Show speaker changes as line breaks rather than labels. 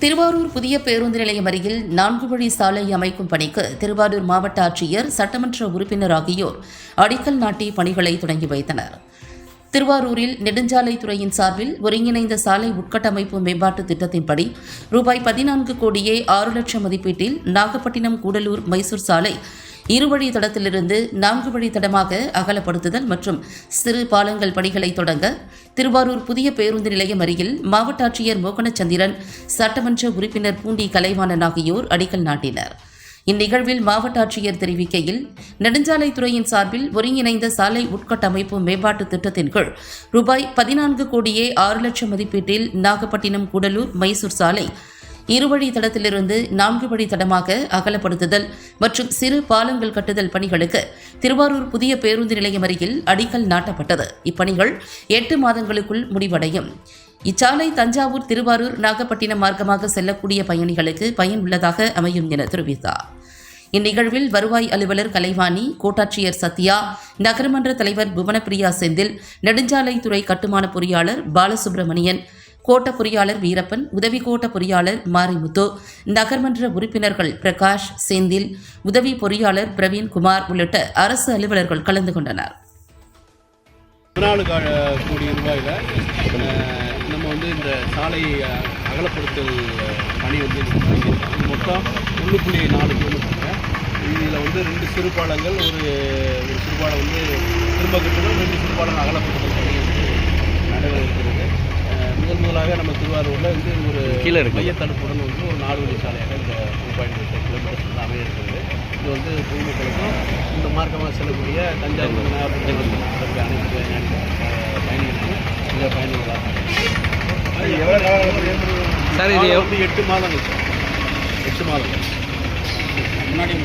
திருவாரூர் புதிய பேருந்து நிலையம் அருகில் 4 வழி சாலை அமைக்கும் பணிக்கு திருவாரூர் மாவட்ட ஆட்சியர், சட்டமன்ற உறுப்பினர் ஆகியோர் அடிக்கல் நாட்டி பணிகளை தொடங்கி வைத்தனர். திருவாரூரில் நெடுஞ்சாலைத்துறையின் சார்பில் ஒருங்கிணைந்த சாலை உட்கட்டமைப்பு மேம்பாட்டு திட்டத்தின்படி ரூபாய் 14 கோடியே 6 லட்சம் மதிப்பீட்டில் நாகப்பட்டினம் கூடலூர் மைசூர் சாலை இருவழி தடத்திலிருந்து 4 வழி தடமாக அகலப்படுத்துதல் மற்றும் சிறு பாலங்கள் பணிகளை தொடங்க திருவாரூர் புதிய பேருந்து நிலையம் அருகில் மாவட்ட ஆட்சியர் மோகனச்சந்திரன், சட்டமன்ற உறுப்பினர் பூண்டி கலைவாணன் ஆகியோர் அடிக்கல் நாட்டினர். இந்நிகழ்வில் மாவட்ட ஆட்சியர் தெரிவிக்கையில், நெடுஞ்சாலைத்துறையின் சார்பில் ஒருங்கிணைந்த சாலை உட்கட்டமைப்பு மேம்பாட்டு திட்டத்தின் கீழ் ரூபாய் 14 கோடியே 6 லட்சம் மதிப்பீட்டில் நாகப்பட்டினம் கூடலூர் மைசூர் சாலை இருவழி தடத்திலிருந்து 4 வழி தடமாக அகலப்படுத்துதல் மற்றும் சிறு பாலங்கள் கட்டுதல் பணிகளுக்கு திருவாரூர் புதிய பேருந்து நிலையம் அருகில் அடிக்கல் நாட்டப்பட்டது. இப்பணிகள் 8 மாதங்களுக்குள் முடிவடையும். இச்சாலை தஞ்சாவூர், திருவாரூர், நாகப்பட்டினம் மார்க்கமாக செல்லக்கூடிய பயணிகளுக்கு பயனுள்ளதாக அமையும் என தெரிவித்தார். இந்நிகழ்வில் வருவாய் அலுவலர் கலைவாணி, கோட்டாட்சியர் சத்யா, நகரமன்ற தலைவர் புவனப்பிரியா செந்தில், நெடுஞ்சாலைத்துறை கட்டுமான பொறியாளர் பாலசுப்ரமணியன், கோட்ட பொறியாளர் வீரப்பன், உதவி கோட்ட பொறியாளர் மாரிமுத்து, நகர்மன்ற உறுப்பினர்கள் பிரகாஷ், செந்தில், உதவி பொறியாளர் பிரவீன்குமார் உள்ளிட்ட அரசு அலுவலர்கள் கலந்து கொண்டனர்.
14 கோடி ரூபாயில் நம்ம இந்த சாலை அகலப்படுத்தல் பணி மொத்தம் 1.4 கிலோமீட்டர். இதில் 2 சிறுபாலங்கள், ஒரு சிறுபாலம் திரும்ப கட்டணும், 2 சிறுபாலம் அகலப்படுத்தல் பணி நடைபெற இருக்கிறது. முதலாக நம்ம திருவாரூரில் ஒரு கீழே மைய தடுப்புடன் ஒரு 4 வழி சாலையாக இந்த 2.5 கிலோமீட்டர் அமைய இருக்கிறது. இது பொதுமக்களுக்கும் இந்த மார்க்கமாக செல்லக்கூடிய தஞ்சாவூர், நாகப்பட்டினம் அனைத்து பயணிகளுக்கும் இந்த பயணிகளாக எவ்வளோ சார், இது 8 மாதங்கள். 8 மாதங்கள் முன்னாடி